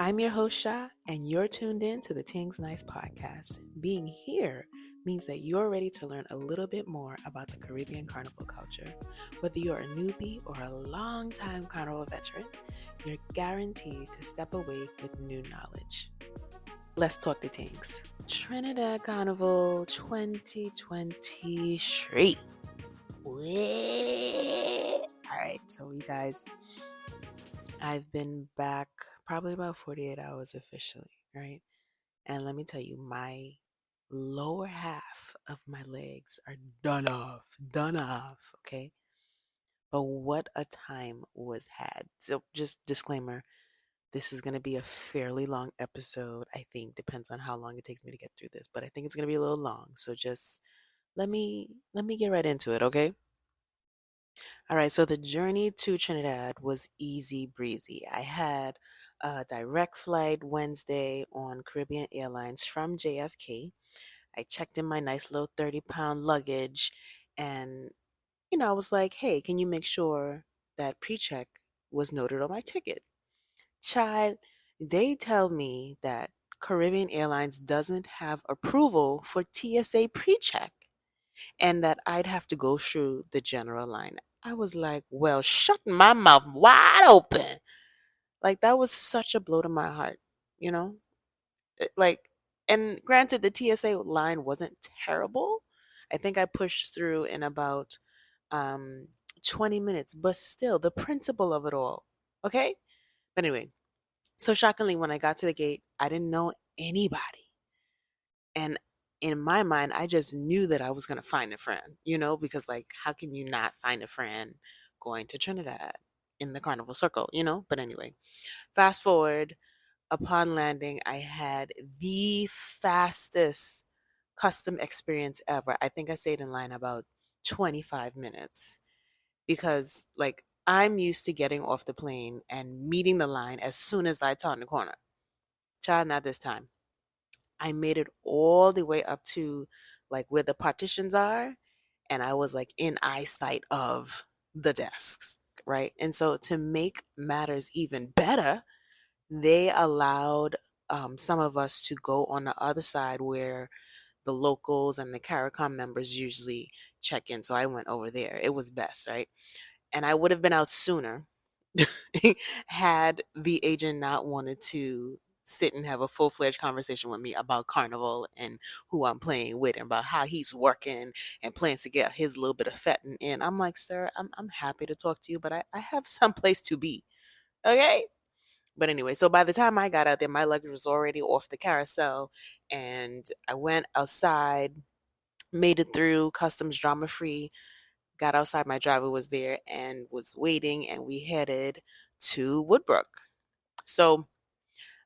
I'm your host, Shah, and you're tuned in to the Tingz podcast. Being here means that you're ready to learn a little bit more about the Caribbean carnival culture. Whether you're a newbie or a long-time carnival veteran, you're guaranteed to step away with new knowledge. Let's talk the Tingz. Trinidad Carnival 2023. All right, so you guys, I've been back probably about 48 hours officially, right? And let me tell you, my lower half of my legs are done off, okay? But what a time was had. So, just disclaimer, this is going to be a fairly long episode. I think depends on how long it takes me to get through this, but I think it's going to be a little long. So just let me get right into it, okay? All right, so the journey to Trinidad was easy breezy. I had a direct flight Wednesday on Caribbean Airlines from JFK. I checked in my nice little 30-pound luggage and, I was like, hey, can you make sure that pre check was noted on my ticket? Child, they tell me that Caribbean Airlines doesn't have approval for TSA pre check and that I'd have to go through the general line. I was like, well, shut my mouth wide open. Like, that was such a blow to my heart, you know? Like, and granted, the TSA line wasn't terrible. I think I pushed through in about um, 20 minutes, but still, the principle of it all. Okay? But anyway, so shockingly, when I got to the gate, I didn't know anybody. And in my mind, I just knew that I was going to find a friend, because like, how can you not find a friend going to Trinidad in the carnival circle? But anyway, fast forward, upon landing, I had the fastest custom experience ever. I think I stayed in line about 25 minutes because, like, I'm used to getting off the plane and meeting the line as soon as I turn the corner. Child, not this time. I made it all the way up to like where the partitions are, and I was like in eyesight of the desks, right? And so to make matters even better, they allowed some of us to go on the other side where the locals and the CARICOM members usually check in. So I went over there. It was best, right? And I would have been out sooner had the agent not wanted to sit and have a full-fledged conversation with me about Carnival and who I'm playing with and about how he's working and plans to get his little bit of fetting in. I'm like, sir, I'm happy to talk to you, but I have some place to be. Okay? But anyway, so by the time I got out there, my luggage was already off the carousel, and I went outside, made it through customs drama free, got outside, my driver was there and was waiting, and we headed to Woodbrook. So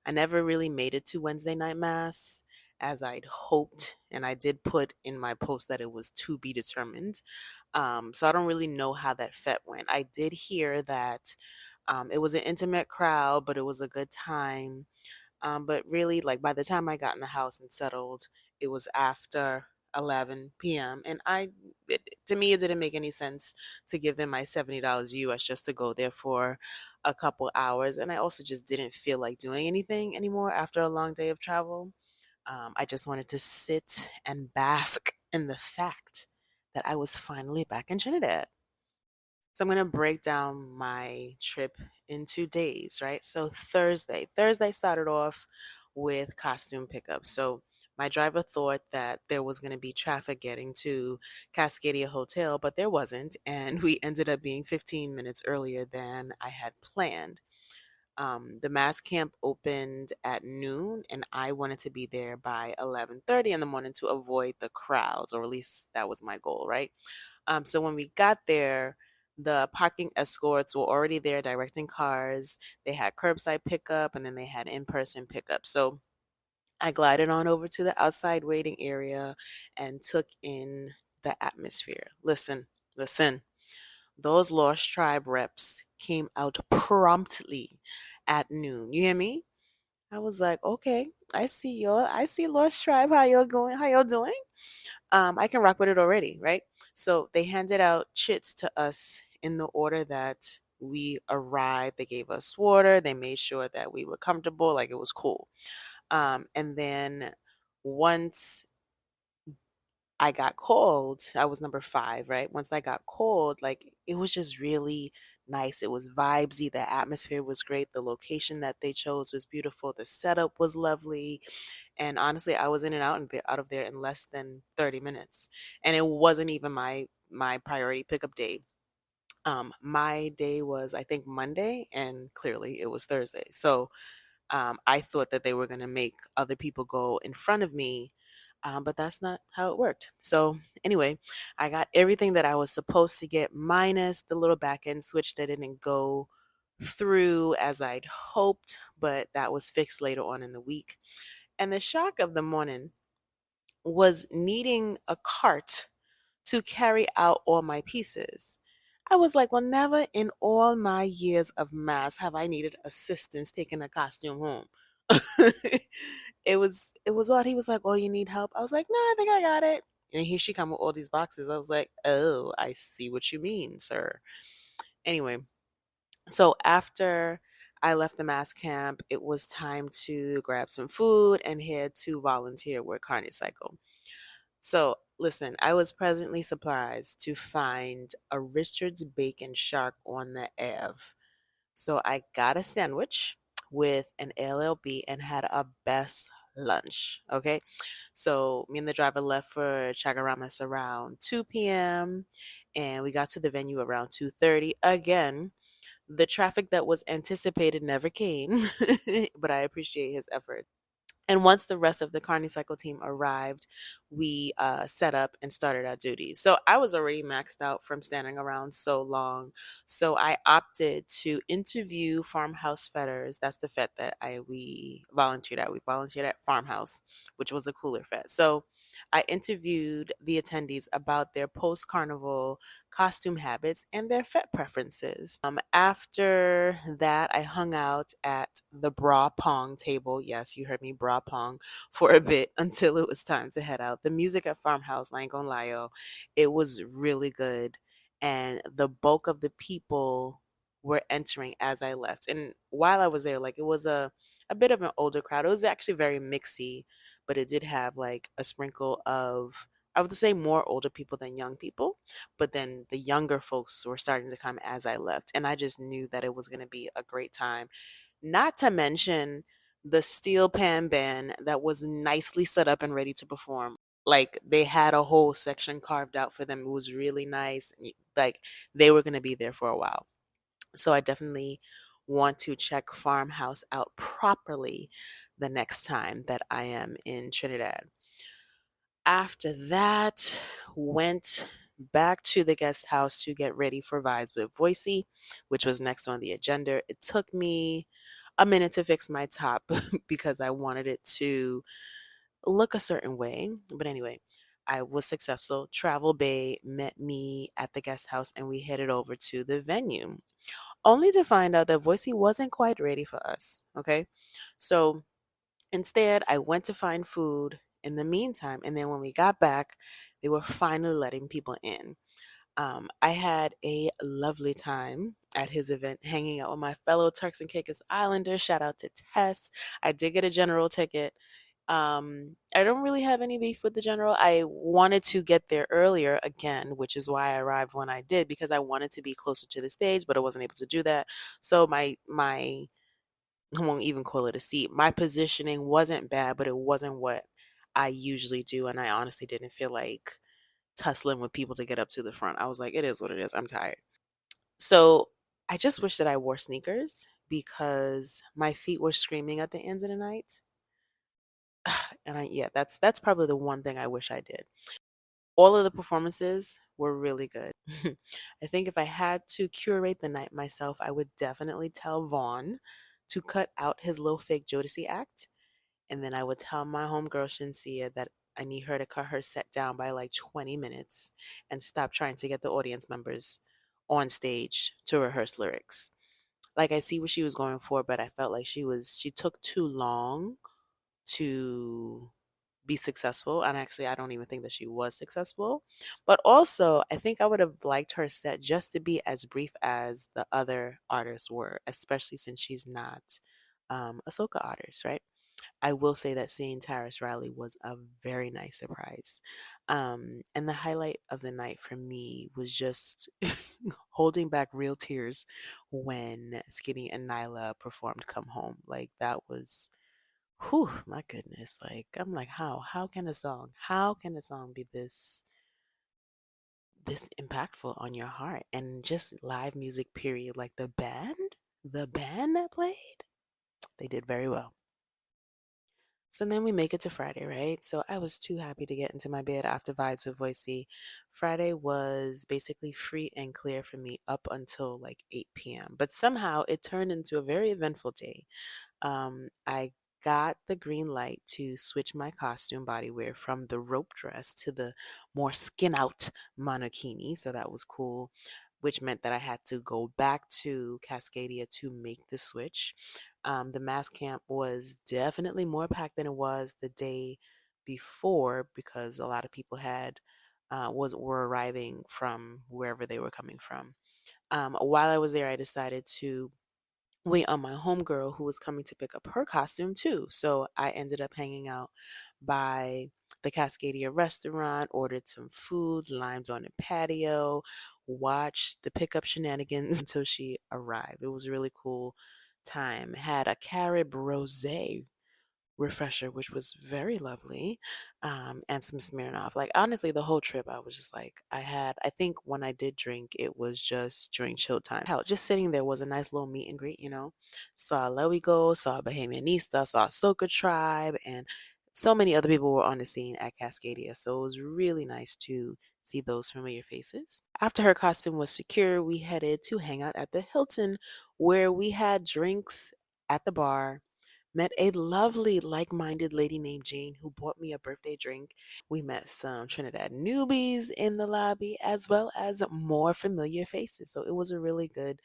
I never really made it to Wednesday night mass as I'd hoped, and I did put in my post that it was to be determined. So I don't really know how that fet went. I did hear that it was an intimate crowd, but it was a good time. But really, like, by the time I got in the house and settled, it was after 11 p.m. And to me, it didn't make any sense to give them my $70 US just to go there for a couple hours. And I also just didn't feel like doing anything anymore after a long day of travel. I just wanted to sit and bask in the fact that I was finally back in Trinidad. So I'm going to break down my trip into days, right? So Thursday started off with costume pickup. So my driver thought that there was going to be traffic getting to Cascadia Hotel, but there wasn't. And we ended up being 15 minutes earlier than I had planned. The mass camp opened at noon, and I wanted to be there by 11:30 in the morning to avoid the crowds, or at least that was my goal, right? So when we got there, the parking escorts were already there directing cars. They had curbside pickup, and then they had in-person pickup. So I glided on over to the outside waiting area and took in the atmosphere. Listen, those Lost Tribe reps came out promptly at noon. You hear me? I was like, okay, I see y'all. I see Lost Tribe. How y'all going? How y'all doing? I can rock with it already, right? So they handed out chits to us in the order that We arrived, they gave us water, they made sure that we were comfortable, like it was cool. And then once I got cold, I was number 5, right? Once I got cold, like it was just really nice. It was vibesy. The atmosphere was great. The location that they chose was beautiful. The setup was lovely. And honestly, I was in and out of there in less than 30 minutes. And it wasn't even my priority pickup day. My day was, I think, Monday, and clearly it was Thursday. So I thought that they were going to make other people go in front of me, but that's not how it worked. So, anyway, I got everything that I was supposed to get, minus the little back end switch that didn't go through as I'd hoped, but that was fixed later on in the week. And the shock of the morning was needing a cart to carry out all my pieces. I was like, well, never in all my years of mass have I needed assistance taking a costume home. It was what he was like, oh, you need help? I was like, no, I think I got it. And here she come with all these boxes. I was like, oh, I see what you mean, sir. Anyway, so after I left the mass camp, it was time to grab some food and head to volunteer with Carney Cycle. So, listen, I was pleasantly surprised to find a Richard's Bacon Shark on the Ave. So, I got a sandwich with an LLB and had a best lunch. Okay. So, me and the driver left for Chagaramas around 2 p.m. and we got to the venue around 2:30. Again, the traffic that was anticipated never came, but I appreciate his effort. And once the rest of the Carney Cycle team arrived, we set up and started our duties. So I was already maxed out from standing around so long. So I opted to interview Farmhouse Fetters. That's the fet that we volunteered at. We volunteered at Farmhouse, which was a cooler fet. So I interviewed the attendees about their post carnival costume habits and their fet preferences. After that, I hung out at the bra pong table. Yes, you heard me, bra pong, for a bit until it was time to head out. The music at Farmhouse, I ain't gonna lie, yo, it was really good. And the bulk of the people were entering as I left. And while I was there, like it was a bit of an older crowd. It was actually very mixy, but it did have like a sprinkle of, I would say, more older people than young people. But then the younger folks were starting to come as I left. And I just knew that it was going to be a great time. Not to mention the steel pan band that was nicely set up and ready to perform. Like they had a whole section carved out for them. It was really nice. Like they were going to be there for a while. So I definitely want to check Farmhouse out properly the next time that I am in Trinidad. After that, went back to the guest house to get ready for Vibes with Voicey, which was next on the agenda. It took me a minute to fix my top because I wanted it to look a certain way. But anyway, I was successful. Travel Bay met me at the guest house and we headed over to the venue, only to find out that Voicey wasn't quite ready for us. Okay. So instead, I went to find food in the meantime. And then when we got back, they were finally letting people in. I had a lovely time at his event, hanging out with my fellow Turks and Caicos Islanders. Shout out to Tess. I did get a general ticket. I don't really have any beef with the general. I wanted to get there earlier again, which is why I arrived when I did, because I wanted to be closer to the stage, but I wasn't able to do that. So my I won't even call it a seat. My positioning wasn't bad, but it wasn't what I usually do. And I honestly didn't feel like tussling with people to get up to the front. I was like, it is what it is. I'm tired. So I just wish that I wore sneakers because my feet were screaming at the end of the night. Yeah, that's probably the one thing I wish I did. All of the performances were really good. I think if I had to curate the night myself, I would definitely tell Vaughn to cut out his little fake Jodeci act. And then I would tell my homegirl Shinsia that I need her to cut her set down by like 20 minutes and stop trying to get the audience members on stage to rehearse lyrics. Like I see what she was going for, but I felt like she took too long to be successful. And actually, I don't even think that she was successful. But also, I think I would have liked her set just to be as brief as the other artists were, especially since she's not a soca artist, right? I will say that seeing Tyrus Riley was a very nice surprise. And the highlight of the night for me was just holding back real tears when Skinny and Nyla performed Come Home. Like that was, whew, my goodness. Like I'm like, how can a song be this impactful on your heart? And just live music period, like the band that played, they did very well. So then we make it to Friday, right? So I was too happy to get into my bed after Vibes with Voicey. Friday was basically free and clear for me up until like 8 p.m. But somehow it turned into a very eventful day. I got the green light to switch my costume body wear from the rope dress to the more skin out monokini. So that was cool, which meant that I had to go back to Cascadia to make the switch. The mass camp was definitely more packed than it was the day before because a lot of people had were arriving from wherever they were coming from. While I was there, I decided to wait on my homegirl who was coming to pick up her costume too. So I ended up hanging out by the Cascadia restaurant, ordered some food, limed on the patio, watched the pickup shenanigans until she arrived. It was a really cool time. Had a Carib rosé refresher, which was very lovely, and some Smirnoff. Like honestly, the whole trip, I was just like, I think when I did drink, it was just during chill time. Hell, just sitting there was a nice little meet and greet, you know. Saw Lewigo, saw Bahamianista, saw Soca Tribe, and so many other people were on the scene at Cascadia. So it was really nice to see those familiar faces. After her costume was secure, we headed to hang out at the Hilton, where we had drinks at the bar, met a lovely, like minded lady named Jane who bought me a birthday drink. We met some Trinidad newbies in the lobby as well as more familiar faces. So it was a really good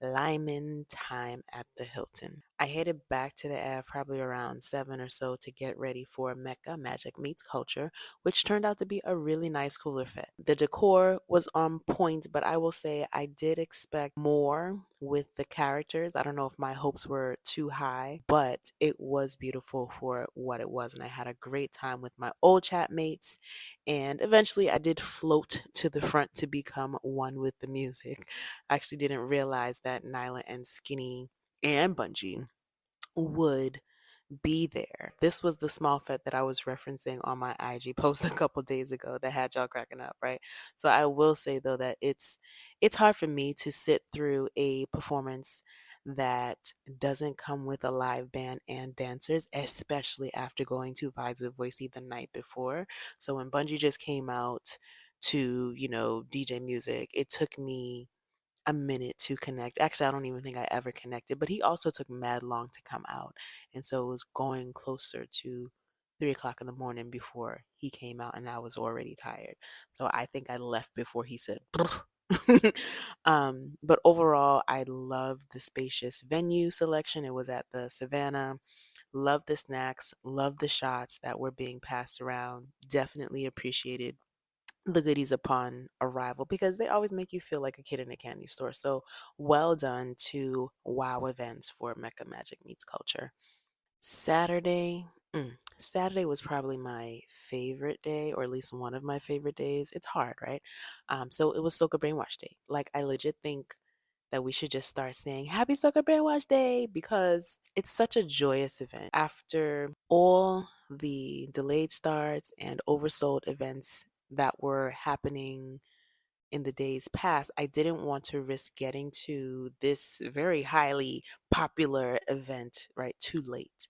Lyman time at the Hilton. I headed back to the Ave probably around 7 or so to get ready for Mecca Magic Meets Culture, which turned out to be a really nice cooler fit. The decor was on point, but I will say I did expect more with the characters. I don't know if my hopes were too high, but it was beautiful for what it was, and I had a great time with my old chat mates. And eventually, I did float to the front to become one with the music. I actually didn't realize that Nyla and Skinny and Bungie would be there. This was the small fit that I was referencing on my IG post a couple days ago that had y'all cracking up, right? So I will say though that it's hard for me to sit through a performance that doesn't come with a live band and dancers, especially after going to Vibes with Voicey the night before. So when Bungie just came out to, DJ music, it took me a minute to connect. Actually, I don't even think I ever connected, but he also took mad long to come out. And so it was going closer to 3 o'clock in the morning before he came out, and I was already tired. So I think I left before he said, but overall, I love the spacious venue selection. It was at the Savannah. Love the snacks, love the shots that were being passed around. Definitely appreciated the goodies upon arrival because they always make you feel like a kid in a candy store. So well done to Wow Events for Mecca Magic Meets Culture. Saturday. Saturday was probably my favorite day, or at least one of my favorite days. It's hard, right? So it was Soca Brainwash Day. Like, I legit think that we should just start saying Happy Soca Brainwash Day because it's such a joyous event. After all the delayed starts and oversold events that were happening in the days past, I didn't want to risk getting to this very highly popular event right too late.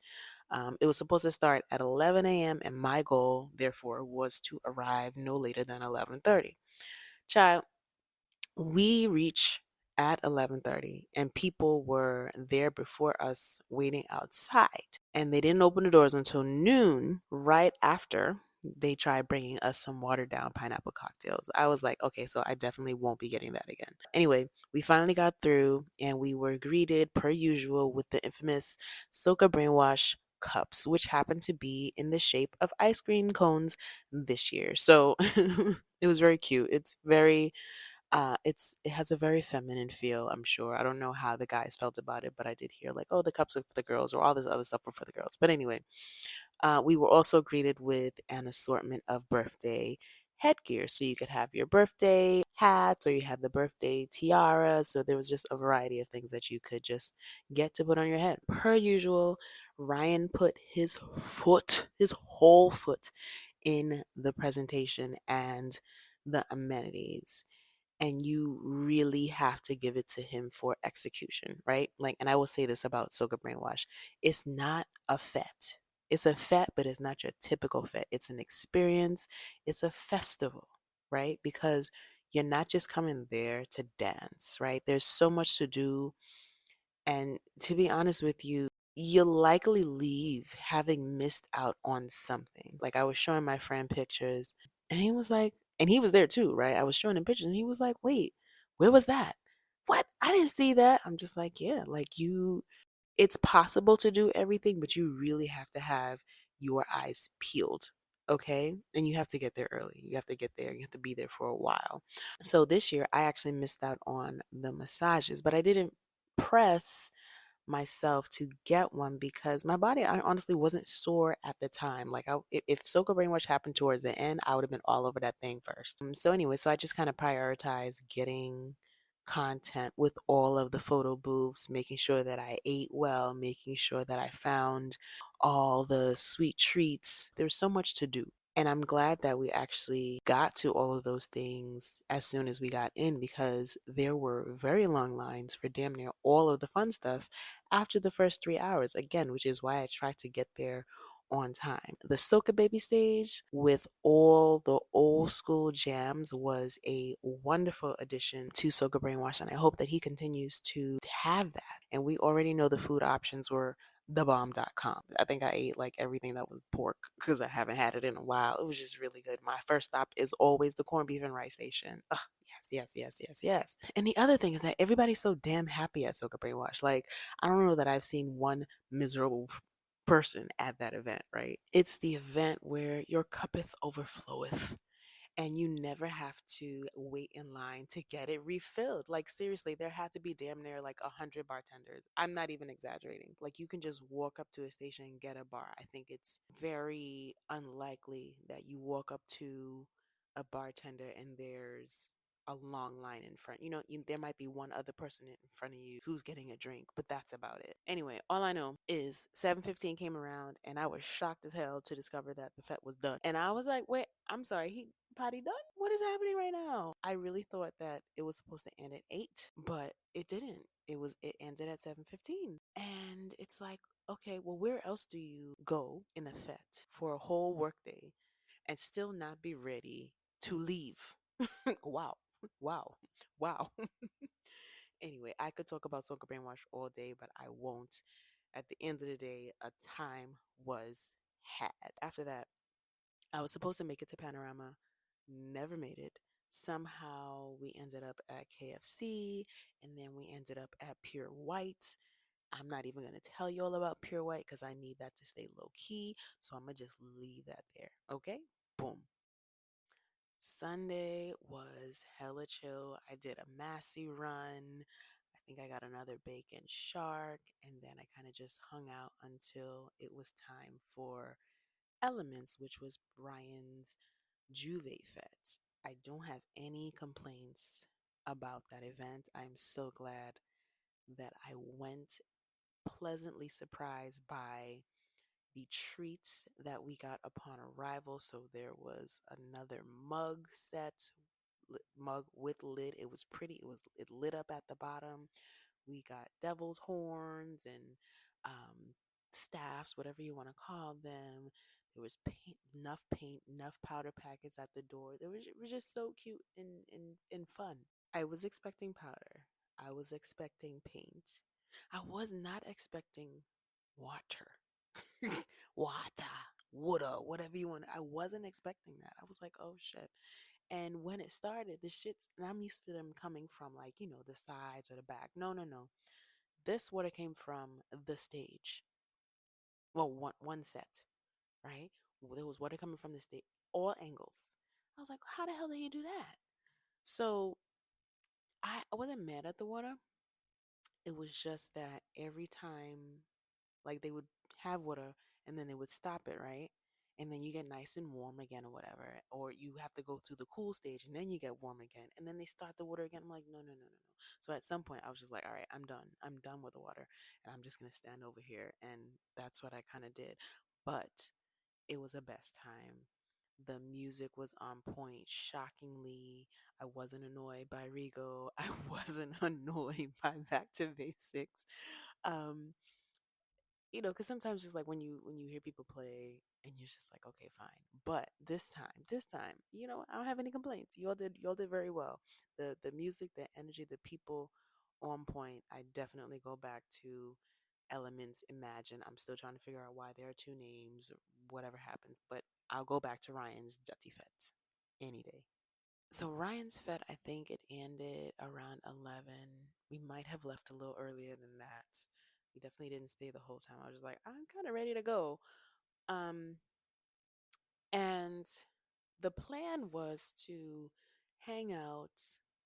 It was supposed to start at 11 a.m. and my goal, therefore, was to arrive no later than 11:30. Child, we reach at 11:30 and people were there before us waiting outside, and they didn't open the doors until noon, right after they tried bringing us some watered down pineapple cocktails. I was like, okay, so I definitely won't be getting that again. Anyway, we finally got through and we were greeted per usual with the infamous Soca Brainwash cups, which happened to be in the shape of ice cream cones this year. So it was very cute. It has a very feminine feel, I'm sure. I don't know how the guys felt about it, but I did hear like, oh, the cups are for the girls or all this other stuff were for the girls. But anyway, we were also greeted with an assortment of birthday headgear. So you could have your birthday hats or you had the birthday tiara. So there was just a variety of things that you could just get to put on your head. Per usual, Ryan put his whole foot in the presentation and the amenities, and you really have to give it to him for execution, right? Like, and I will say this about Soga Brainwash, it's not a fet. It's a fet, but it's not your typical fet. It's an experience, it's a festival, right? Because you're not just coming there to dance, right? There's so much to do. And to be honest with you, you'll likely leave having missed out on something. Like, I was showing my friend pictures, and he was like, and he was there too, right? I was showing him pictures, and he was like, wait, where was that? What? I didn't see that. I'm just like, yeah, like it's possible to do everything, but you really have to have your eyes peeled. Okay. And you have to get there early. You have to get there. You have to be there for a while. So this year, I actually missed out on the massages, but I didn't press myself to get one because my body, I honestly wasn't sore at the time. Like, if Soca Brainwash happened towards the end, I would have been all over that thing first. So anyway, so I just kind of prioritized getting content with all of the photo booths, making sure that I ate well, making sure that I found all the sweet treats. There's so much to do. And I'm glad that we actually got to all of those things as soon as we got in, because there were very long lines for damn near all of the fun stuff after the first 3 hours. Again, which is why I tried to get there on time. The Soca Baby stage with all the old school jams was a wonderful addition to Soca Brainwash, and I hope that he continues to have that. And we already know the food options were thebomb.com. I think I ate like everything that was pork because I haven't had it in a while. It was just really good. My first stop is always the corned beef and rice station. Ugh, yes, yes, yes, yes, yes. And the other thing is that everybody's so damn happy at Soca Brainwash. Like, I don't know that I've seen one miserable person at that event, right? It's the event where your cuppeth overfloweth, and you never have to wait in line to get it refilled. Like, seriously, there had to be damn near like 100 bartenders. I'm not even exaggerating. Like, you can just walk up to a station and get a bar. I think it's very unlikely that you walk up to a bartender and there's a long line in front. There might be one other person in front of you who's getting a drink, but that's about it. Anyway, all I know is 7:15 came around, and I was shocked as hell to discover that the fete was done. And I was like, wait, I'm sorry, he potty done? What is happening right now? I really thought that it was supposed to end at 8, but it didn't. It ended at 7:15. And it's like, okay, well, where else do you go in a fete for a whole workday and still not be ready to leave? Wow. Wow. Wow. Anyway, I could talk about Soca Brainwash all day, but I won't. At the end of the day, a time was had. After that, I was supposed to make it to Panorama, never made it. Somehow we ended up at KFC, and then we ended up at Pure White. I'm not even going to tell you all about Pure White because I need that to stay low key. So I'm going to just leave that there. Okay? Boom. Sunday was hella chill. I did a Massey run. I think I got another bacon shark. And then I kind of just hung out until it was time for Elements, which was Brian's Juve Fest. I don't have any complaints about that event. I'm so glad that I went, pleasantly surprised by the treats that we got upon arrival. So there was another mug set, mug with lid. It was pretty. It lit up at the bottom. We got devil's horns and staffs, whatever you want to call them. There was paint, enough powder packets at the door. It was just so cute and fun. I was expecting powder. I was expecting paint. I was not expecting water. Water, water, whatever you want. I wasn't expecting that. I was like, oh shit. And when it started, the shits, and I'm used to them coming from like, the sides or the back. No, no, no. This water came from the stage. Well, one set, right? There was water coming from the state, all angles. I was like, how the hell did he do that? So I wasn't mad at the water. It was just that every time, like they would have water and then they would stop it, right? And then you get nice and warm again or whatever. Or you have to go through the cool stage and then you get warm again. And then they start the water again. I'm like, no, no, no, no, no. So at some point I was just like, all right, I'm done. I'm done with the water. And I'm just gonna stand over here. And that's what I kind of did. But it was a best time. The music was on point. Shockingly, I wasn't annoyed by Rigo. I wasn't annoyed by Back to Basics. Um, because sometimes just like when you hear people play and you're just like, okay, fine. But this time, I don't have any complaints. You all did very well. The music, the energy, the people on point. I definitely go back to Elements, Imagine. I'm still trying to figure out why there are two names, or whatever happens, but I'll go back to Ryan's Jutty Fete any day. So Ryan's Fete, I think it ended around 11. We might have left a little earlier than that. We definitely didn't stay the whole time. I was just like, I'm kind of ready to go. Um, and the plan was to hang out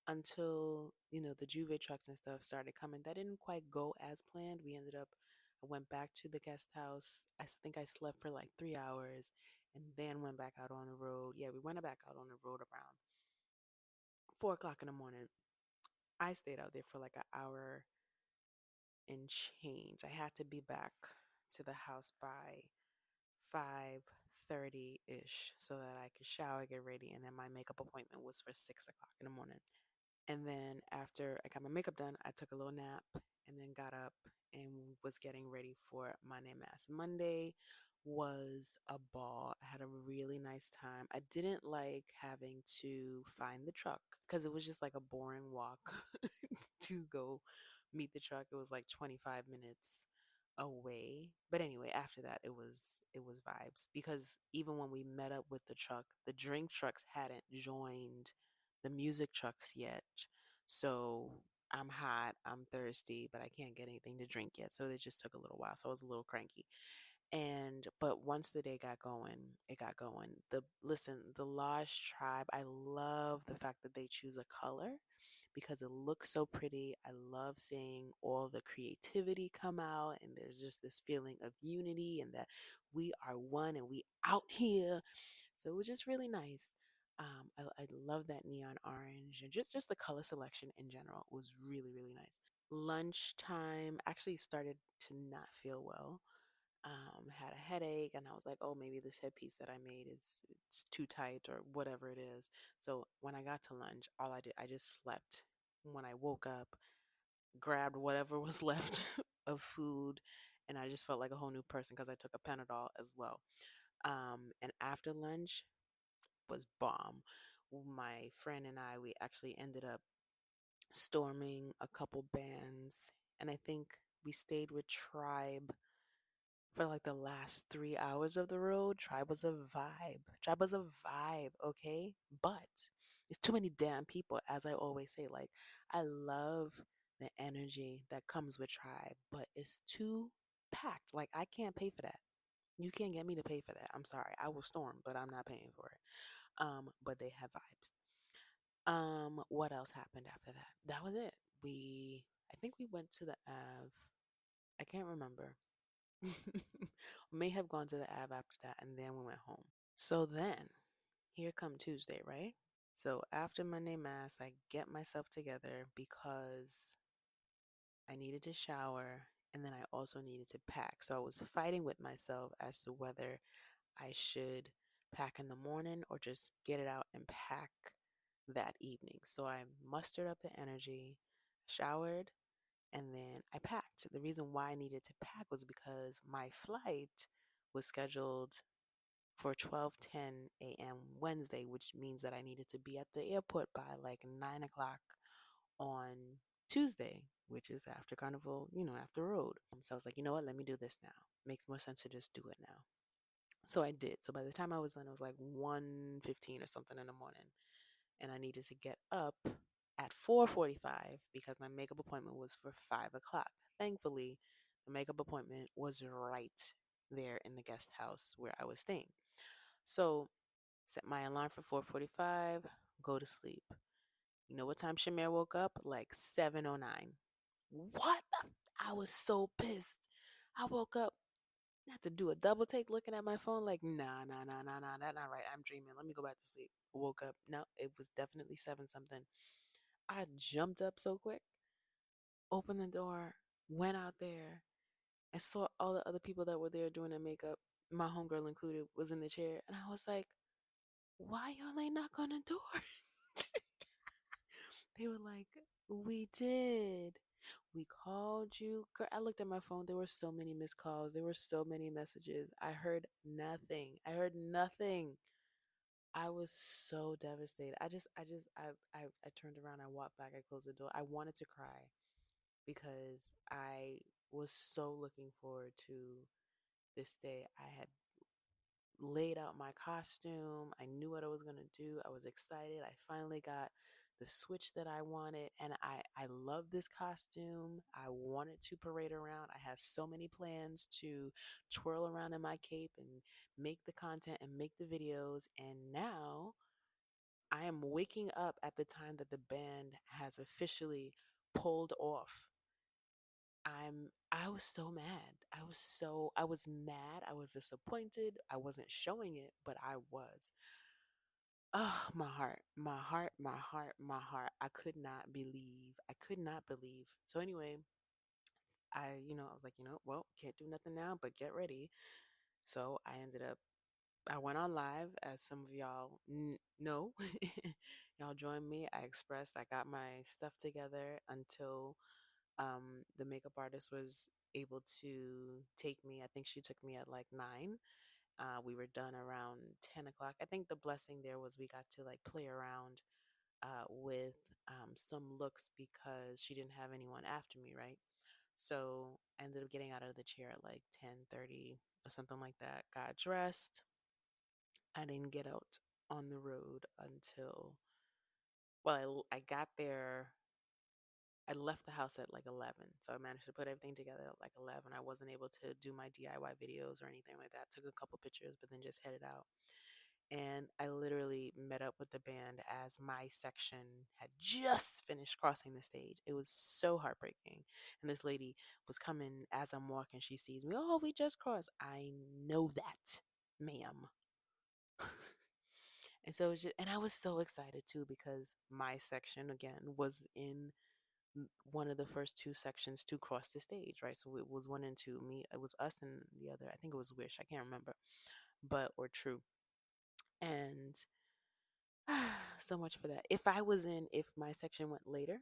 until, the Juve trucks and stuff started coming. That didn't quite go as planned. I went back to the guest house. Think I slept for like 3 hours and then went back out on the road. Yeah, we went back out on the road around 4 o'clock in the morning. I stayed out there for like an hour and change. I had to be back to the house by 5:30 ish so that I could shower, get ready, and then my makeup appointment was for 6 o'clock in the morning. And then after I got my makeup done, I took a little nap and then got up and was getting ready for Monday Mass. Monday was a ball. I had a really nice time. I didn't like having to find the truck because it was just like a boring walk to go meet the truck. It was like 25 minutes away. But anyway, after that it was vibes because even when we met up with the truck, the drink trucks hadn't joined the music trucks yet. So I'm hot, I'm thirsty, but I can't get anything to drink yet. So it just took a little while. So I was a little cranky. And but once the day got going, it got going. The Lodge Tribe, I love the fact that they choose a color because it looks so pretty. I love seeing all the creativity come out, and there's just this feeling of unity and that we are one and we out here. So it was just really nice. I love that neon orange and just the color selection in general was really, really nice. Lunchtime actually started to not feel well. Had a headache, and I was like, oh, maybe this headpiece that I made is it's too tight or whatever it is. So when I got to lunch, all I did, I just slept. When I woke up, grabbed whatever was left of food, and I just felt like a whole new person because I took a Panadol as well. And after lunch was bomb. My friend and I, we actually ended up storming a couple bands, and I think we stayed with Tribe for like the last 3 hours of the road. Tribe was a vibe. Tribe was a vibe, okay? But it's too many damn people, as I always say. Like, I love the energy that comes with Tribe, but it's too packed. Like, I can't pay for that. You can't get me to pay for that. I'm sorry. I will storm, but I'm not paying for it. But they have vibes. What else happened after that? That was it. I think we went to the Ave. I can't remember. May have gone to the Ave after that, and then we went home. So then, here come Tuesday, right? So after Monday Mass, I get myself together because I needed to shower and then I also needed to pack. So I was fighting with myself as to whether I should pack in the morning or just get it out and pack that evening. So I mustered up the energy, showered, and then I packed. The reason why I needed to pack was because my flight was scheduled for 12:10 a.m. Wednesday, which means that I needed to be at the airport by like 9 o'clock on Tuesday, which is after Carnival, after road. So I was like, you know what? Let me do this now. Makes more sense to just do it now. So I did. So by the time I was done, it was like 1:15 or something in the morning, and I needed to get up at 4:45 because my makeup appointment was for 5 o'clock. Thankfully, the makeup appointment was right there in the guest house where I was staying. So set my alarm for 4:45, go to sleep. You know what time Shamir woke up? Like 7:09. What the? I was so pissed. I woke up, had to do a double take looking at my phone, like, nah, nah, nah, nah, nah, that's not right. I'm dreaming. Let me go back to sleep. Woke up. No, it was definitely 7 something. I jumped up so quick, opened the door, went out there, and saw all the other people that were there doing their makeup, my homegirl included, was in the chair. And I was like, why y'all ain't knock on the door? They were like, we did. We called you. Girl, I looked at my phone. There were so many missed calls. There were so many messages. I heard nothing. I heard nothing. I was so devastated. I turned around. I walked back. I closed the door. I wanted to cry because I was so looking forward to this day. I had laid out my costume. I knew what I was going to do. I was excited. I finally got the switch that I wanted, and I love this costume. I wanted to parade around. I had so many plans to twirl around in my cape and make the content and make the videos. And now I am waking up at the time that the band has officially pulled off. I was so mad. I was mad. I was disappointed. I wasn't showing it, but I was. Oh, my heart, my heart, my heart, my heart. I could not believe. I could not believe. So anyway, I was like, well, can't do nothing now, but get ready. So I went on live, as some of y'all know. Y'all joined me. I expressed, I got my stuff together until the makeup artist was able to take me. I think she took me at like 9. We were done around 10 o'clock. I think the blessing there was we got to like play around with some looks because she didn't have anyone after me, right? So I ended up getting out of the chair at like 10:30 or something like that. Got dressed. I didn't get out on the road until, well, I got there. I left the house at like 11. So I managed to put everything together at like 11. I wasn't able to do my DIY videos or anything like that. Took a couple pictures, but then just headed out. And I literally met up with the band as my section had just finished crossing the stage. It was so heartbreaking. And this lady was coming as I'm walking. She sees me. Oh, we just crossed. I know that, ma'am. And so it was just, and I was so excited too because my section again was in one of the first two sections to cross the stage, right? So it was 1 and 2. Me, it was us and the other. I think it was Wish. I can't remember, but or True. And so much for that. If my section went later,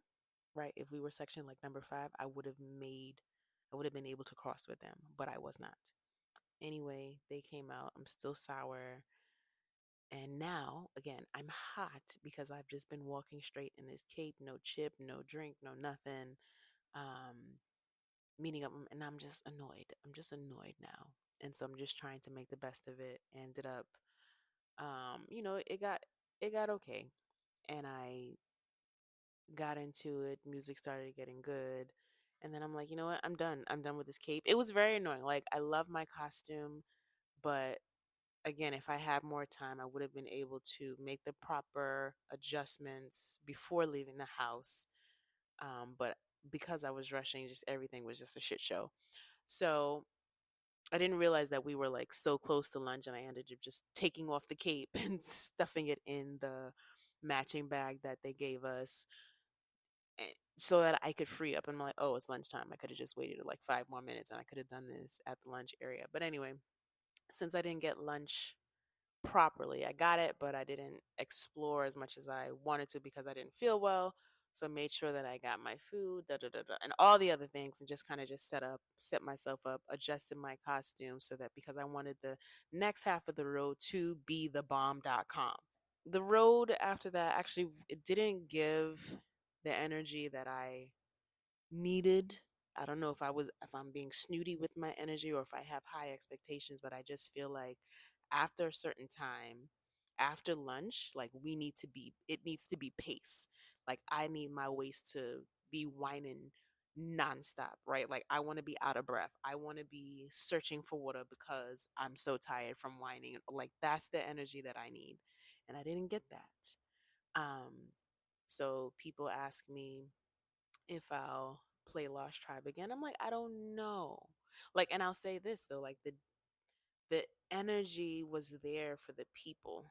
right? If we were section like number 5, I would have been able to cross with them, but I was not. Anyway, they came out. I'm still sour. And now, again, I'm hot because I've just been walking straight in this cape, no chip, no drink, no nothing. Um, Meeting up, and I'm just annoyed. I'm just annoyed now. And so I'm just trying to make the best of it. Ended up, it got okay. And I got into it. Music started getting good. And then I'm like, you know what? I'm done. I'm done with this cape. It was very annoying. Like, I love my costume, but again, if I had more time, I would have been able to make the proper adjustments before leaving the house. But because I was rushing, just everything was just a shit show. So I didn't realize that we were like so close to lunch, and I ended up just taking off the cape and stuffing it in the matching bag that they gave us so that I could free up. And I'm like, oh, it's lunchtime. I could have just waited like 5 more minutes and I could have done this at the lunch area. But anyway, since I didn't get lunch properly, I got it, but I didn't explore as much as I wanted to because I didn't feel well. So I made sure that I got my food, da da da da, and all the other things, and just kind of just set myself up, adjusted my costume so that because I wanted the next half of the road to be the bomb.com. The road after that actually it didn't give the energy that I needed. I don't know if I'm being snooty with my energy or if I have high expectations, but I just feel like after a certain time, after lunch, like it needs to be pace. Like I need my waist to be whining nonstop, right? Like I want to be out of breath. I want to be searching for water because I'm so tired from whining. Like that's the energy that I need. And I didn't get that. So people ask me if I'll play Lost Tribe again. I'm like, I don't know. Like, and I'll say this though, like the energy was there for the people,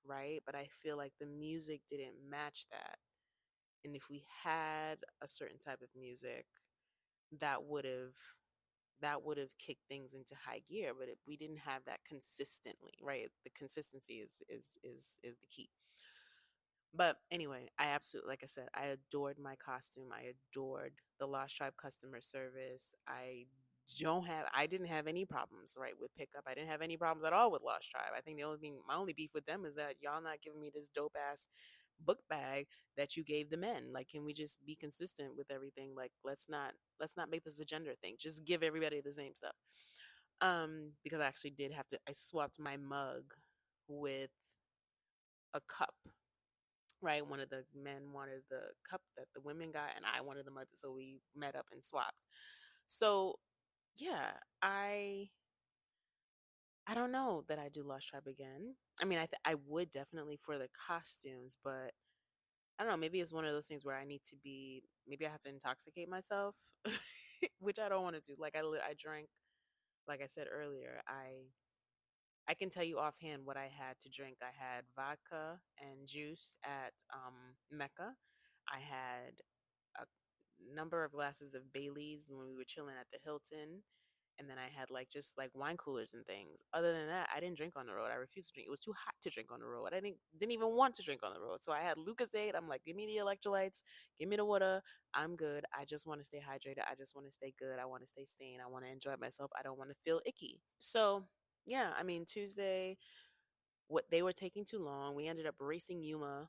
right? But I feel like the music didn't match that. And if we had a certain type of music, that would have kicked things into high gear. But we didn't have that consistently, right? The consistency is the key. But anyway, I absolutely, like I said, I adored my costume. I adored the Lost Tribe customer service. I didn't have any problems, right, with pickup. I didn't have any problems at all with Lost Tribe. I think my only beef with them is that y'all not giving me this dope ass book bag that you gave the men. Like, can we just be consistent with everything? Like, let's not make this a gender thing. Just give everybody the same stuff. Because I actually did have to, I swapped my mug with a cup, right? One of the men wanted the cup that the women got, and I wanted the mug, so we met up and swapped. So yeah, I don't know that I do Lost Tribe again. I mean, I would definitely for the costumes, but I don't know. Maybe it's one of those things where I need to be. Maybe I have to intoxicate myself, which I don't want to do. Like I drank, like I said earlier, I can tell you offhand what I had to drink. I had vodka and juice at Mecca. I had a number of glasses of Bailey's when we were chilling at the Hilton. And then I had like just like wine coolers and things. Other than that, I didn't drink on the road. I refused to drink. It was too hot to drink on the road. I didn't even want to drink on the road. So I had Lucasade. I'm like, give me the electrolytes, give me the water. I'm good. I just want to stay hydrated. I just want to stay good. I want to stay sane. I want to enjoy myself. I don't want to feel icky. So yeah, I mean Tuesday, what they were taking too long. We ended up racing Yuma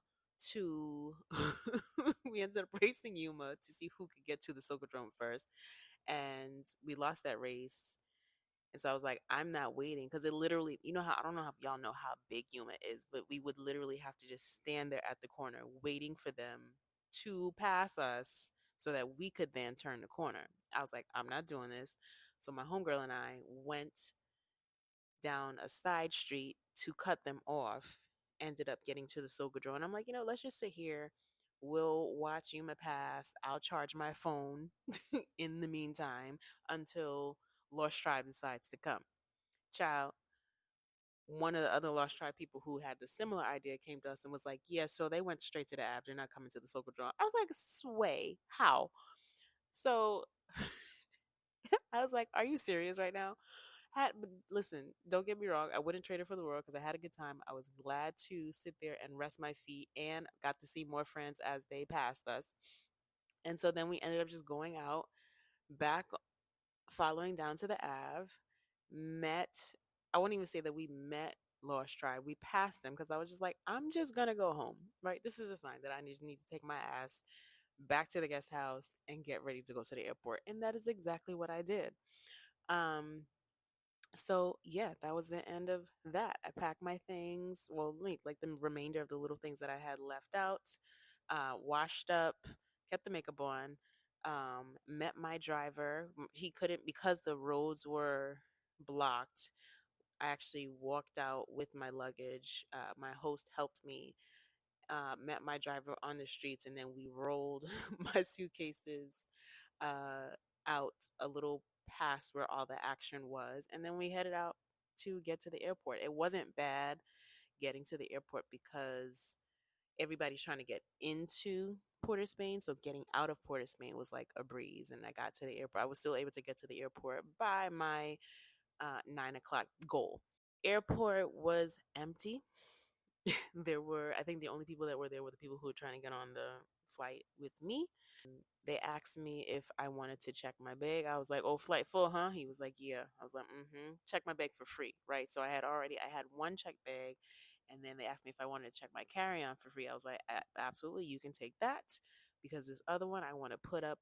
to we ended up racing Yuma to see who could get to the Socodrome first. And we lost that race. And so I was like, I'm not waiting because it literally, you know how, I don't know if y'all know how big Yuma is, but we would literally have to just stand there at the corner waiting for them to pass us so that we could then turn the corner. I was like, I'm not doing this. So my homegirl and I went down a side street to cut them off, ended up getting to the Sogadro. And I'm like, let's just sit here. We'll watch Yuma pass. I'll charge my phone in the meantime until Lost Tribe decides to come. Child, one of the other Lost Tribe people who had the similar idea came to us and was like, yeah, so they went straight to the Ave. They're not coming to the Sogadro. I was like, sway, how? So I was like, are you serious right now? But listen, don't get me wrong, I wouldn't trade it for the world because I had a good time. I was glad to sit there and rest my feet and got to see more friends as they passed us. And so then we ended up just going out back, following down to the Ave, met, I won't even say that we met Lost Tribe. We passed them because I was just like, I'm just gonna go home, right? This is a sign that I just need to take my ass back to the guest house and get ready to go to the airport. And that is exactly what I did. Um, so yeah, that was the end of that. I packed my things, well, like the remainder of the little things that I had left out, washed up, kept the makeup on, met my driver. He couldn't, because the roads were blocked. I actually walked out with my luggage. My host helped me, met my driver on the streets, and then we rolled my suitcases uh, out a little past where all the action was. And then we headed out to get to the airport. It wasn't bad getting to the airport because everybody's trying to get into Port of Spain. So getting out of Port of Spain was like a breeze. And I got to the airport. I was still able to get to the airport by my 9 o'clock goal. Airport was empty. There were, I think the only people that were there were the people who were trying to get on the flight with me. They asked me if I wanted to check my bag. I was like, "Oh, flight full, huh?" He was like, "Yeah." I was like, "Mm-hmm." Check my bag for free, right? So I had one check bag, and then they asked me if I wanted to check my carry-on for free. I was like, Absolutely, you can take that, because this other one I want to put up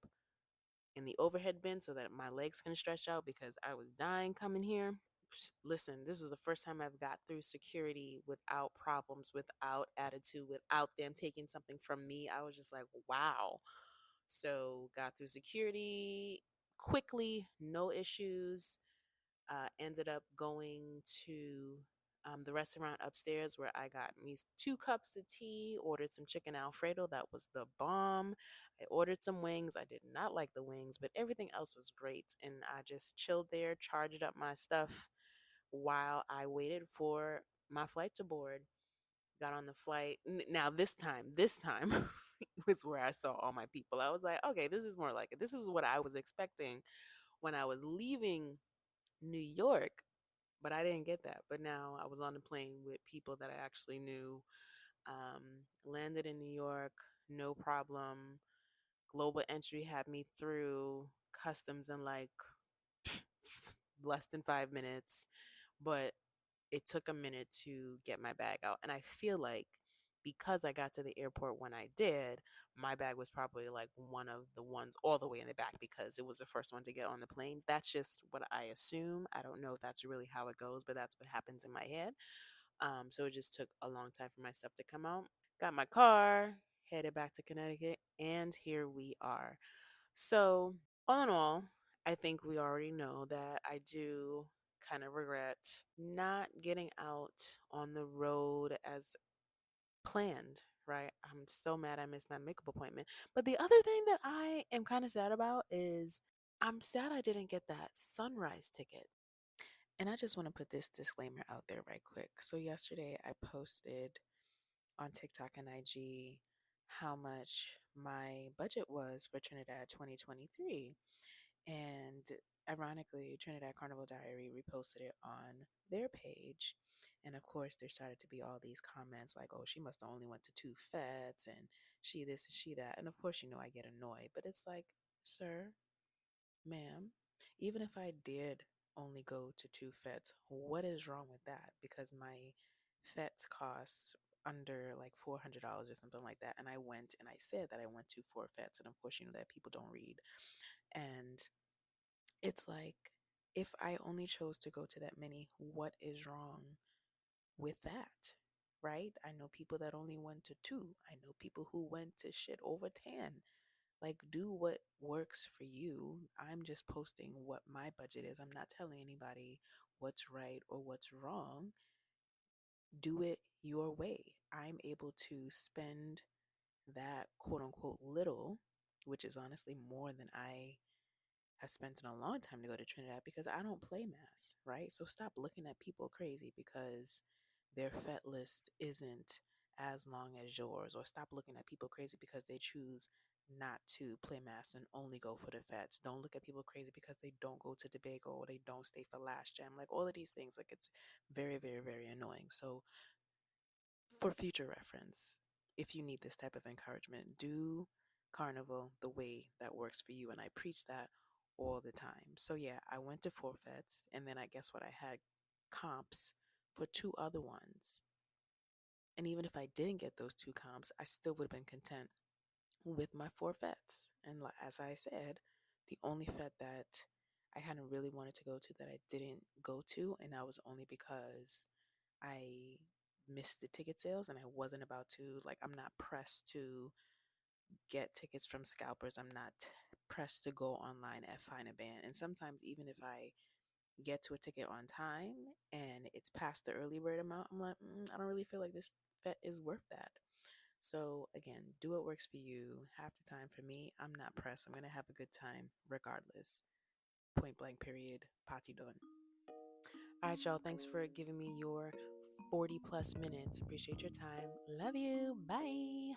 in the overhead bin so that my legs can stretch out because I was dying coming here." Listen, this was the first time I've got through security without problems, without attitude, without them taking something from me. I was just like, wow. So got through security quickly, no issues. Ended up going to the restaurant upstairs where I got me 2 cups of tea, ordered some chicken Alfredo. That was the bomb. I ordered some wings. I did not like the wings, but everything else was great. And I just chilled there, charged up my stuff while I waited for my flight to board. Got on the flight. Now this time was where I saw all my people. I was like, okay, this is more like it. This is what I was expecting when I was leaving New York, but I didn't get that. But now I was on the plane with people that I actually knew. Landed in New York, no problem. Global entry had me through customs in like less than 5 minutes, but it took a minute to get my bag out. And I feel like because I got to the airport when I did, my bag was probably like one of the ones all the way in the back because it was the first one to get on the plane. That's just what I assume. I don't know if that's really how it goes, but that's what happens in my head. So it just took a long time for my stuff to come out. Got my car, headed back to Connecticut, and here we are. So, all in all, I think we already know that I do kind of regret not getting out on the road as planned, right? I'm so mad I missed my makeup appointment. But the other thing that I am kind of sad about is I'm sad I didn't get that sunrise ticket. And I just want to put this disclaimer out there right quick. So, yesterday I posted on TikTok and IG how much my budget was for Trinidad 2023. And ironically, Trinidad Carnival Diary reposted it on their page. And of course, there started to be all these comments like, oh, she must have only went to 2 feds and she this and she that. And of course, I get annoyed, but it's like, sir, ma'am, even if I did only go to 2 feds, what is wrong with that? Because my feds cost under like $400 or something like that. And I went and I said that I went to 4 feds. And of course, that people don't read. And it's like, if I only chose to go to that many, what is wrong with that? Right? I know people that only went to 2. I know people who went to shit over 10. Like, do what works for you. I'm just posting what my budget is. I'm not telling anybody what's right or what's wrong. Do it your way. I'm able to spend that quote unquote little, which is honestly more than I have spent in a long time to go to Trinidad because I don't play mass, right? So stop looking at people crazy because their fet list isn't as long as yours, or stop looking at people crazy because they choose not to play mass and only go for the fets. Don't look at people crazy because they don't go to Tobago or they don't stay for last jam. Like all of these things, like it's very, very, very annoying. So for future reference, if you need this type of encouragement, do carnival the way that works for you. And I preach that all the time. So yeah, I went to 4 feds and then I guess what I had comps for 2 other ones. And even if I didn't get those 2 comps, I still would have been content with my 4 feds. And as I said, the only fed that I hadn't really wanted to go to that I didn't go to, and that was only because I missed the ticket sales and I wasn't about to, like, I'm not pressed to get tickets from scalpers. I'm not pressed to go online and find a band. And sometimes, even if I get to a ticket on time and it's past the early bird amount, I'm like, I don't really feel like this bet is worth that. So, again, do what works for you. Half the time for me, I'm not pressed. I'm going to have a good time regardless. Point blank, period. Party done. All right, y'all. Thanks for giving me your 40 plus minutes. Appreciate your time. Love you. Bye.